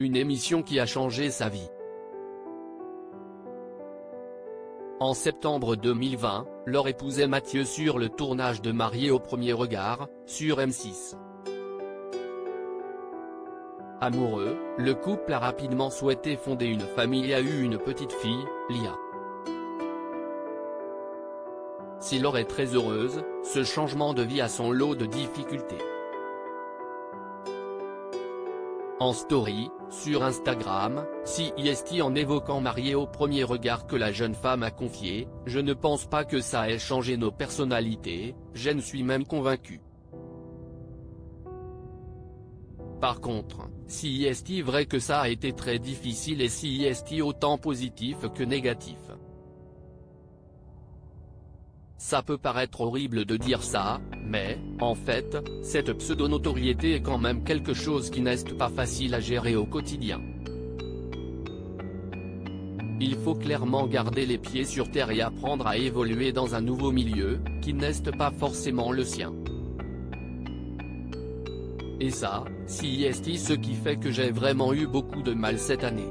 une émission qui a changé sa vie. En septembre 2020, Laure épousait Mathieu sur le tournage de Mariés au premier regard, sur M6. Amoureux, le couple a rapidement souhaité fonder une famille et a eu une petite fille, Lia. Si Laure est très heureuse, ce changement de vie a son lot de difficultés. En story, sur Instagram, CIST en évoquant Mariés au premier regard que la jeune femme a confié, « Je ne pense pas que ça ait changé nos personnalités, je ne suis même convaincu. » Par contre, CIST vrai que ça a été très difficile et CIST autant positif que négatif. Ça peut paraître horrible de dire ça, mais, en fait, cette pseudo-notoriété est quand même quelque chose qui n'est pas facile à gérer au quotidien. Il faut clairement garder les pieds sur terre et apprendre à évoluer dans un nouveau milieu, qui n'est pas forcément le sien. Et ça, CIST ce qui fait que j'ai vraiment eu beaucoup de mal cette année.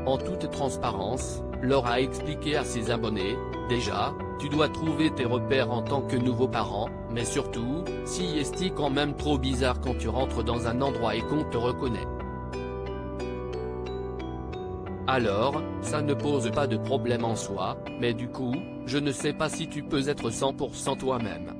En toute transparence, Laure a expliqué à ses abonnés, « Déjà, tu dois trouver tes repères en tant que nouveau parent, mais surtout, CIST quand même trop bizarre quand tu rentres dans un endroit et qu'on te reconnaît. Alors, ça ne pose pas de problème en soi, mais du coup, je ne sais pas si tu peux être 100% toi-même.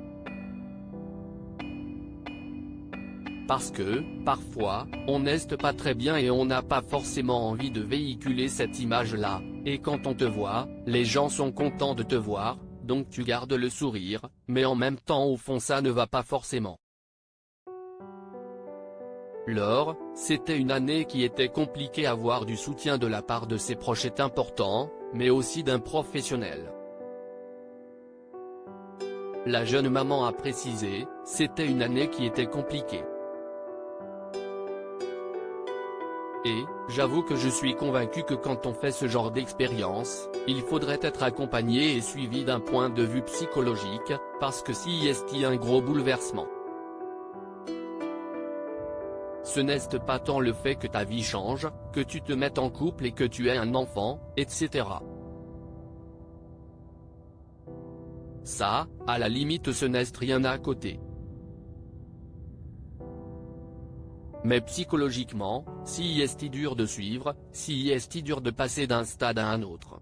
Parce que, parfois, on n'est pas très bien et on n'a pas forcément envie de véhiculer cette image-là, et quand on te voit, les gens sont contents de te voir, donc tu gardes le sourire, mais en même temps au fond ça ne va pas forcément. » Laure, c'était une année qui était compliquée à avoir du soutien de la part de ses proches est important, mais aussi d'un professionnel. La jeune maman a précisé, c'était une année qui était compliquée. Et, j'avoue que je suis convaincu que quand on fait ce genre d'expérience, il faudrait être accompagné et suivi d'un point de vue psychologique, parce que CIST un gros bouleversement. Ce n'est pas tant le fait que ta vie change, que tu te mettes en couple et que tu aies un enfant, etc. Ça, à la limite ce n'est rien à côté. Mais psychologiquement, CIST dur de suivre, CIST dur de passer d'un stade à un autre.